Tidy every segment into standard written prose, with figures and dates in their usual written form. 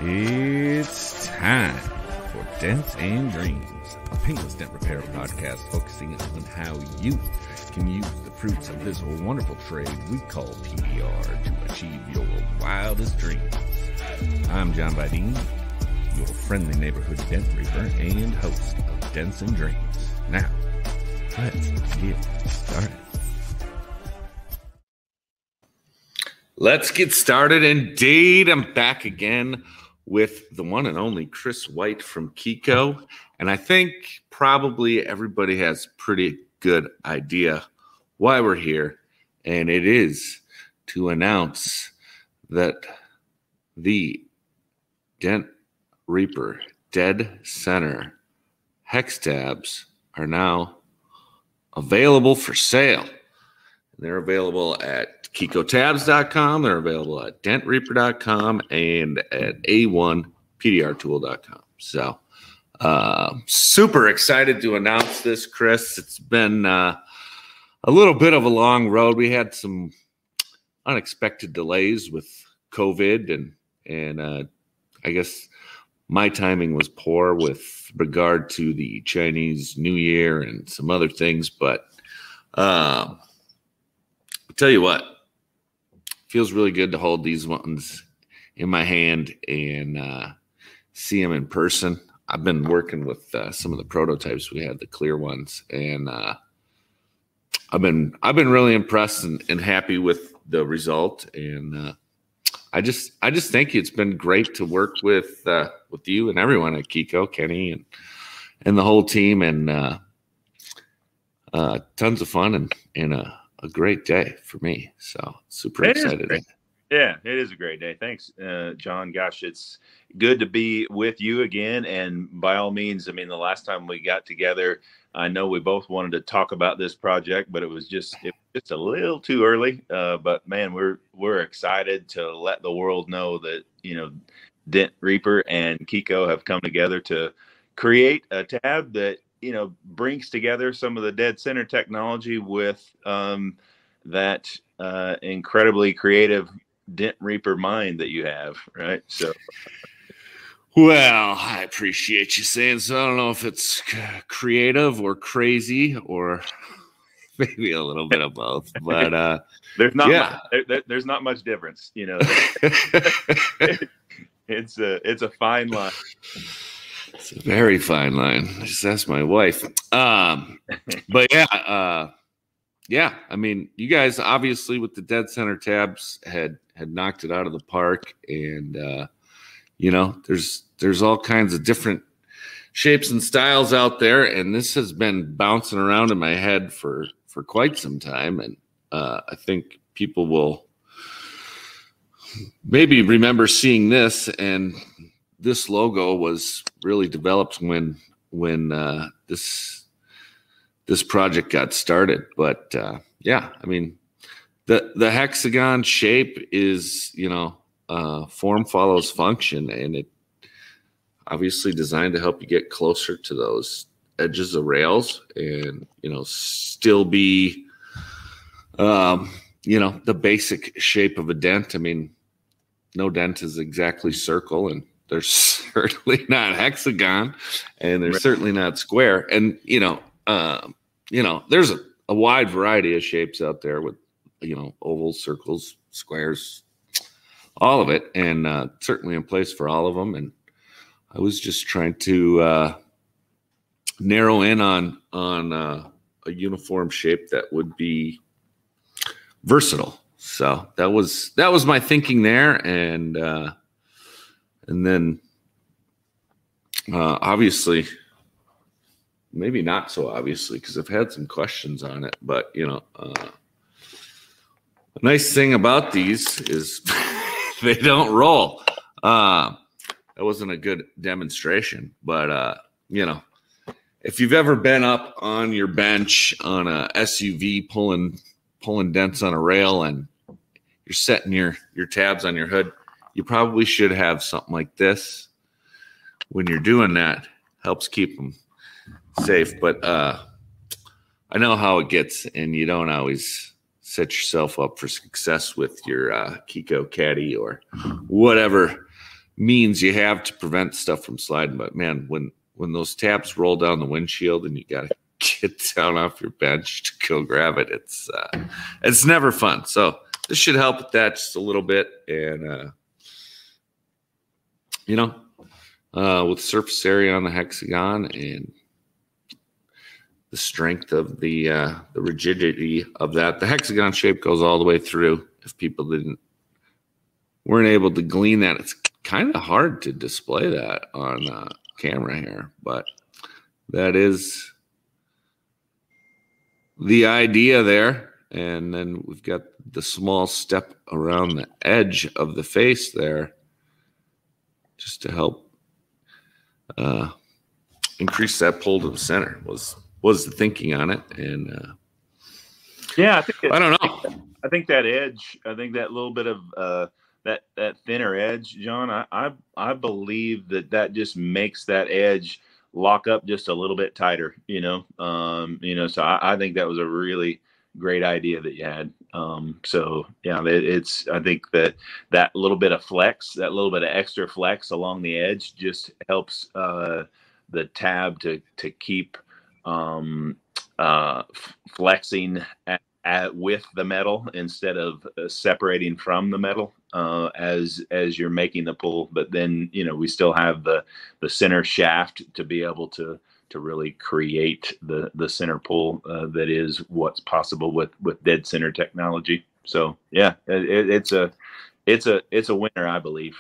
It's time for Dents and Dreams, a paintless dent repair podcast focusing on how you can use the fruits of this wonderful trade we call PDR to achieve your wildest dreams. I'm John Vidine, your friendly neighborhood dent reaper and host of Dents and Dreams. Now, let's get started. Let's get started indeed. I'm back again with the one and only Chris White from Keco. And I think probably everybody has a pretty good idea why we're here. And it is to announce that the Dent Reaper Dead Center hex tabs are now available for sale. They're available at KecoTabs.com. They're available at DentReaper.com and at A1PDRTool.com. So, super excited to announce this, Chris. It's been a little bit of a long road. We had some unexpected delays with COVID, and I guess my timing was poor with regard to the Chinese New Year and some other things, but I'll tell you what, feels really good to hold these ones in my hand and see them in person. I've been working with some of the prototypes. We had the clear ones, and I've been really impressed and happy with the result. And I just think it's been great to work with you and everyone at Keco, Kenny and the whole team, and tons of fun and a great day for me. So super excited. Yeah, it is a great day. Thanks, John. Gosh, it's good to be with you again. And by all means, I mean, the last time we got together, I know we both wanted to talk about this project, but it was just a little too early. But man, we're excited to let the world know that, Dent Reaper and Keco have come together to create a tab that, brings together some of the dead center technology with that incredibly creative Dent Reaper mind that you have, right? So, well, I appreciate you saying so. I don't know if it's creative or crazy or maybe a little bit of both, but there's not much difference, It's a fine line. It's a very fine line. Just ask my wife. But yeah. I mean, you guys obviously with the dead center tabs had knocked it out of the park, and there's all kinds of different shapes and styles out there, and this has been bouncing around in my head for quite some time, and I think people will maybe remember seeing this, and this logo was really developed when this project got started. But yeah, I mean, the hexagon shape is, form follows function, and it obviously designed to help you get closer to those edges of rails and, still be, the basic shape of a dent. I mean, no dent is exactly circle, and they're certainly not hexagon, and they're certainly not square. And, there's a wide variety of shapes out there with, ovals, circles, squares, all of it, and certainly in place for all of them. And I was just trying to narrow in on a uniform shape that would be versatile. So that was my thinking there, and then obviously, maybe not so obviously, because I've had some questions on it, but the nice thing about these is they don't roll. That wasn't a good demonstration, but if you've ever been up on your bench on a SUV pulling dents on a rail and you're setting your tabs on your hood, you probably should have something like this when you're doing that. Helps keep them safe. But I know how it gets, and you don't always set yourself up for success with your Keco Caddy or whatever means you have to prevent stuff from sliding. But man, when those tabs roll down the windshield and you got to get down off your bench to go grab it, it's never fun. So this should help with that just a little bit. And with surface area on the hexagon and the strength of the rigidity of that, the hexagon shape goes all the way through. If people weren't able to glean that, it's kind of hard to display that on camera here, but that is the idea there. And then we've got the small step around the edge of the face there just to help increase that pull to the center was the thinking on it. And yeah, I don't know. I think that edge, I think that little bit of that thinner edge, John, I believe that just makes that edge lock up just a little bit tighter, so I think that was a really great idea that you had. So yeah, I think that little bit of flex, that little bit of extra flex along the edge just helps the tab to keep flexing with the metal instead of separating from the metal as you're making the pull. But then we still have the center shaft to be able to really create the center pull that is what's possible with dead center technology. So yeah, it's a winner, I believe.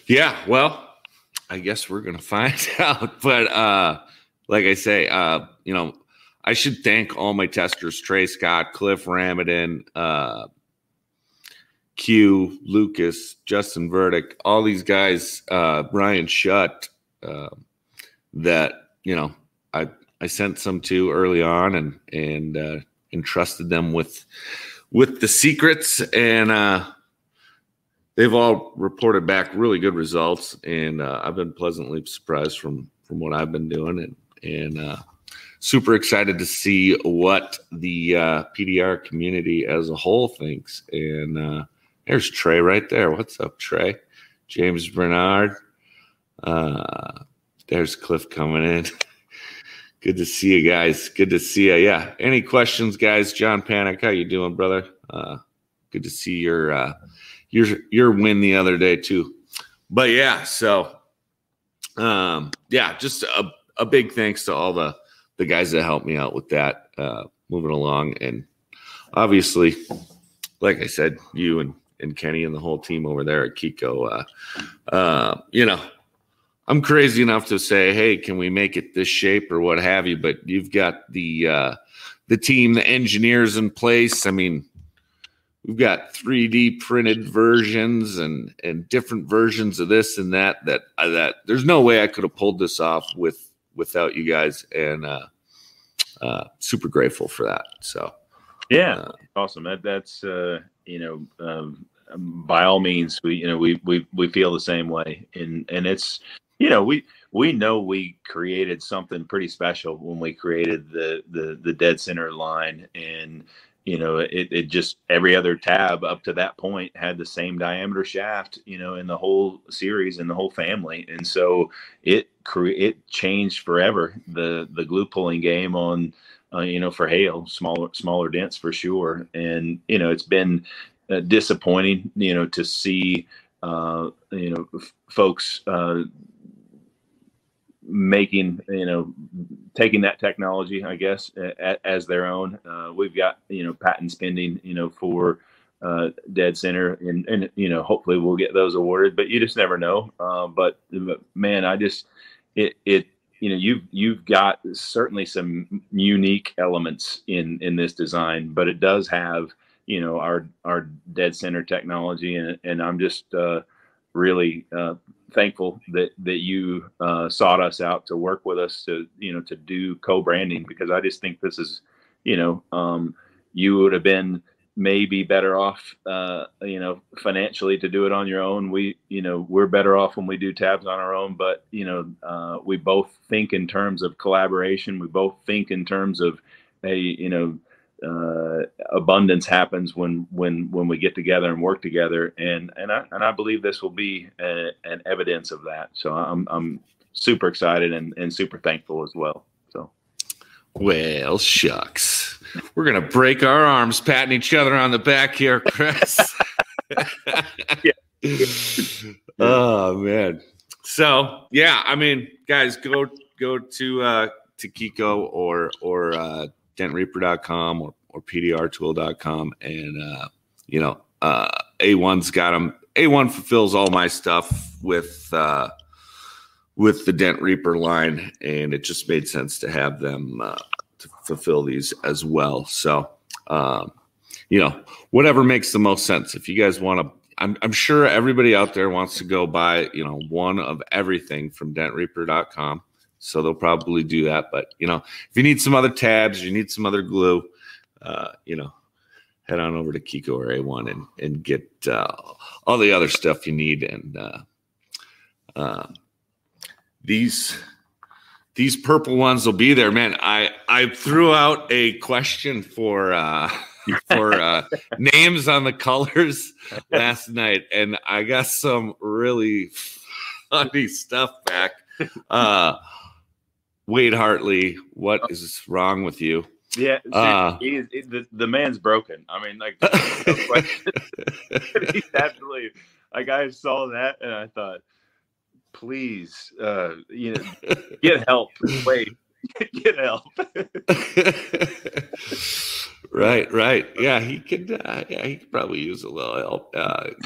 Yeah, well, I guess we're gonna find out. But like I say, I should thank all my testers: Trey Scott, Cliff Ramadin, Q, Lucas, Justin Verdick, all these guys, Brian Shutt, that I sent some to early on and entrusted them with the secrets, and they've all reported back really good results, and I've been pleasantly surprised from what I've been doing, and super excited to see what the PDR community as a whole thinks. And there's Trey right there. What's up, Trey? James Bernard. There's Cliff coming in. Good to see you guys. Good to see you. Yeah. Any questions, guys? John Panic, how you doing, brother? Good to see your win the other day too. But yeah, so just a big thanks to all the guys that helped me out with that, moving along. And obviously, like I said, you and Kenny and the whole team over there at Keco, I'm crazy enough to say, hey, can we make it this shape or what have you? But you've got the team, the engineers in place. I mean, we've got 3D printed versions and different versions of this and that there's no way I could have pulled this off without you guys, and super grateful for that. So yeah, awesome. That's by all means, we feel the same way, and it's we know we created something pretty special when we created the dead center line, and it just, every other tab up to that point had the same diameter shaft, in the whole series and the whole family. And so it changed forever the glue pulling game on, for Hale, smaller dents for sure. And, it's been disappointing, to see, folks, making, taking that technology, I guess, as their own. We've got, patents pending, for dead center, and hopefully we'll get those awarded, but you just never know. But man, you've got certainly some unique elements in this design, but it does have, our dead center technology, and I'm just really thankful that you sought us out to work with us to do co-branding, because I just think this is, you would have been maybe better off, financially to do it on your own. We're better off when we do tabs on our own, but we both think in terms of collaboration. We both think in terms of, hey, abundance happens when we get together and work together, and I believe this will be an evidence of that. So I'm super excited and super thankful as well. So, well, shucks, we're gonna break our arms patting each other on the back here, Chris. Yeah. Oh man. So yeah, I mean, guys, go to Keco or dentreaper.com or pdrtool.com, and A1's got them. A1 fulfills all my stuff with the Dent Reaper line, and it just made sense to have them to fulfill these as well. So whatever makes the most sense. If you guys want to, I'm sure everybody out there wants to go buy one of everything from dentreaper.com. So they'll probably do that. But, if you need some other tabs, you need some other glue, head on over to Keco or A1 and get all the other stuff you need. And these purple ones will be there, man. I threw out a question for names on the colors last night, and I got some really funny stuff back. Wade Hartley, what is wrong with you? Yeah, the man's broken. I mean, like, no question. He's absolutely, like, I saw that and I thought, please, get help. Wait, get help. Right. Yeah, he could probably use a little help.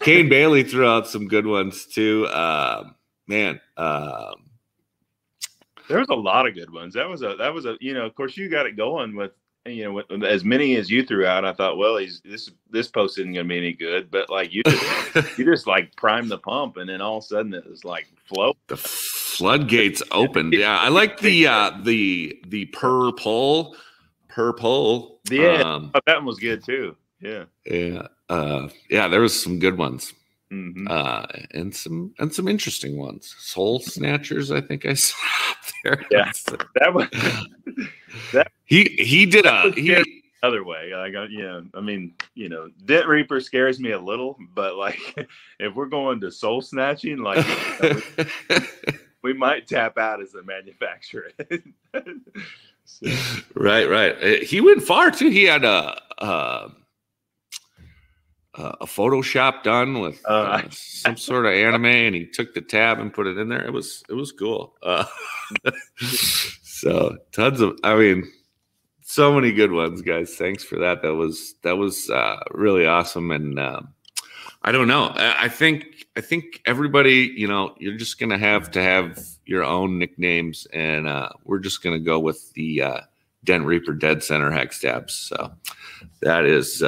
Kane Bailey threw out some good ones too. Man. There was a lot of good ones. That was a, of course you got it going with as many as you threw out. I thought, well, this post isn't going to be any good, but like you just like prime the pump, and then all of a sudden it was like flow. The floodgates opened. Yeah, I like the per pull. Yeah, that one was good too. Yeah. There was some good ones. Mm-hmm. And some interesting ones. Soul Snatchers, I think I saw up there. Yeah, that was he did other way. I mean, Dent Reaper scares me a little, but like if we're going to soul snatching, like we might tap out as a manufacturer. So. Right. He went far too. He had a Photoshop done with some sort of anime, and he took the tab and put it in there. It was cool. So so many good ones, guys. Thanks for that. That was really awesome. And I don't know. I think everybody, you're just gonna have to have your own nicknames, and we're just gonna go with the Dent Reaper Dead Center hex tabs. So that is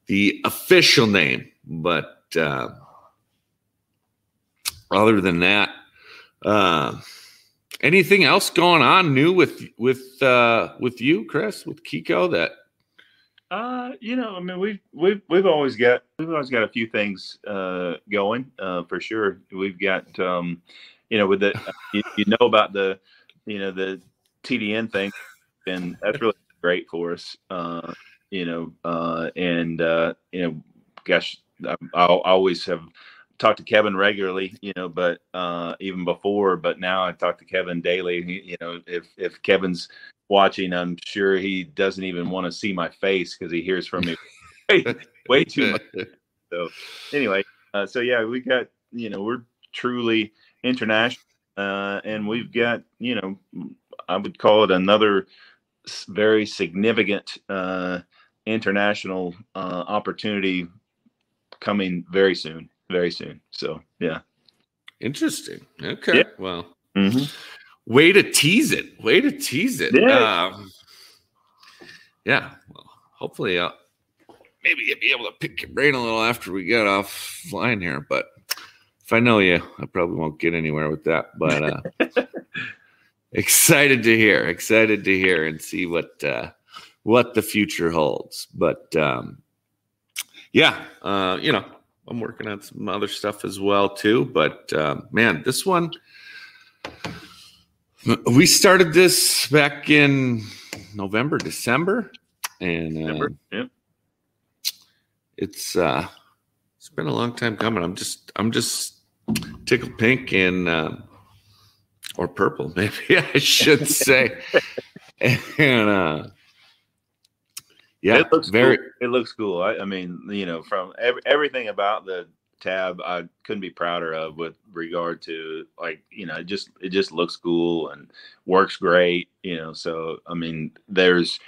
the official name. But other than that, anything else going on new with you, Chris, with Keco? That I mean, we've always got a few things going for sure. We've got with the about the the TDN thing, and that's really great for us. Gosh, I always have talked to Kevin regularly, but even before, but now I talk to Kevin daily. If Kevin's watching, I'm sure he doesn't even want to see my face because he hears from me way too much. So anyway, we got, we're truly international, and we've got, I would call it another very significant international opportunity coming very soon. So yeah. Interesting. Okay. Yeah. Well, way to tease it. Yeah. Well, hopefully maybe you'll be able to pick your brain a little after we get offline here, but if I know you, I probably won't get anywhere with that, but excited to hear and see what the future holds. But I'm working on some other stuff as well too. But man, this one, we started this back in November, December, And Yep. it's been a long time coming. I'm just tickled pink and or purple, maybe I should say. And yeah, it looks cool. I mean, you know, from everything about the tab, I couldn't be prouder of with regard to, like, you know, it just looks cool and works great, you know. So I mean, there's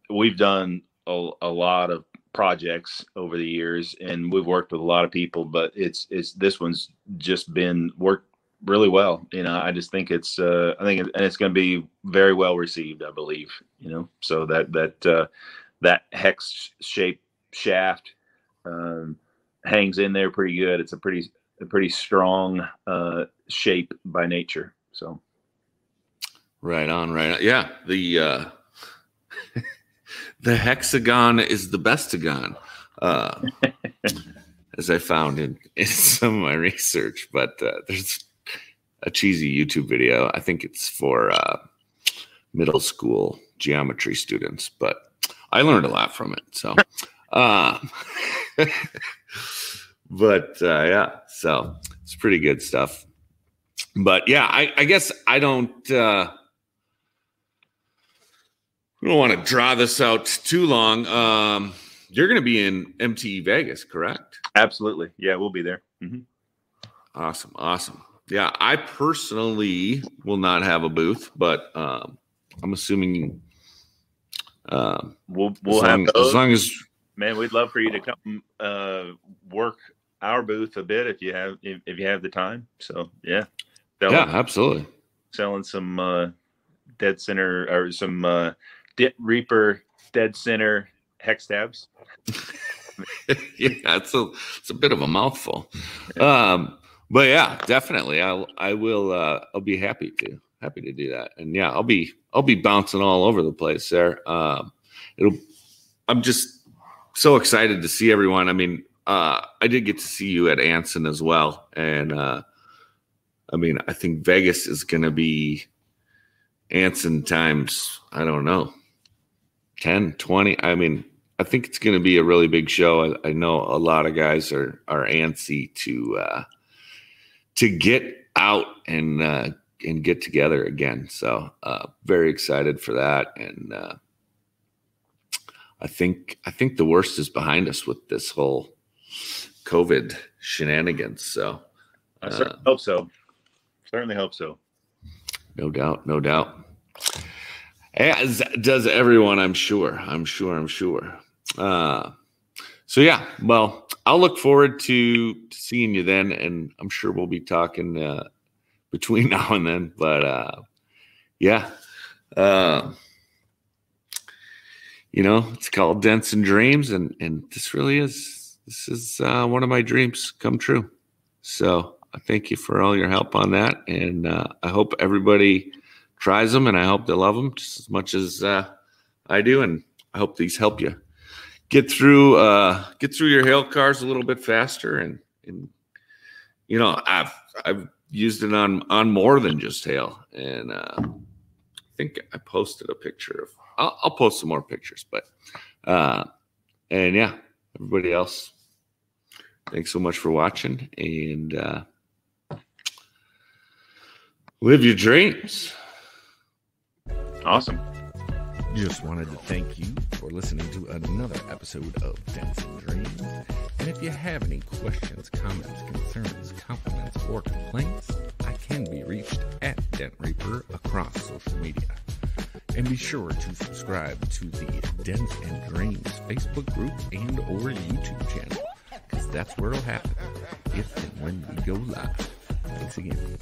we've done a lot of projects over the years, and we've worked with a lot of people, but it's this one's just been worked really well. You know, I just think it's and it's going to be very well received, I believe. You know, so that hex shape shaft hangs in there pretty good. It's a pretty strong shape by nature. So right on. Yeah, the hexagon is the bestagon, as I found in some of my research. But there's a cheesy YouTube video. I think it's for middle school geometry students, but I learned a lot from it. So, but yeah, so it's pretty good stuff. But yeah, I guess I don't want to draw this out too long. You're going to be in MTE Vegas, correct? Absolutely. Yeah, we'll be there. Mm-hmm. Awesome. Yeah, I personally will not have a booth, but I'm assuming we'll have those. As long as, man, we'd love for you to come work our booth a bit if you have the time. So yeah, absolutely. Selling some dead center or some Dent Reaper dead center hex tabs. Yeah, it's a bit of a mouthful. But yeah, definitely. I will I'll be happy to do that. And yeah, I'll be bouncing all over the place there. I'm just so excited to see everyone. I mean, I did get to see you at Anson as well. And I mean, I think Vegas is going to be Anson times, I don't know, 10, 20. I mean, I think it's going to be a really big show. I know a lot of guys are antsy to get out and get together again. So very excited for that. And I think the worst is behind us with this whole COVID shenanigans. So I certainly hope so. Certainly hope so. No doubt. As does everyone, I'm sure. So yeah, well, I'll look forward to seeing you then, and I'm sure we'll be talking between now and then. But yeah, you know, it's called Dents and Dreams, and this is one of my dreams come true. So I thank you for all your help on that, and I hope everybody tries them, and I hope they love them just as much as I do, and I hope these help you get through your hail cars a little bit faster. And you know, I've used it on more than just hail, and I think I posted a picture of. I'll post some more pictures, but and yeah, everybody else, thanks so much for watching, and live your dreams. Awesome. Just wanted to thank you for listening to another episode of Dents and Dreams. And if you have any questions, comments, concerns, compliments, or complaints, I can be reached at Dent Reaper across social media. And be sure to subscribe to the Dents and Dreams Facebook group and or YouTube channel, because that's where it'll happen if and when we go live. Thanks again.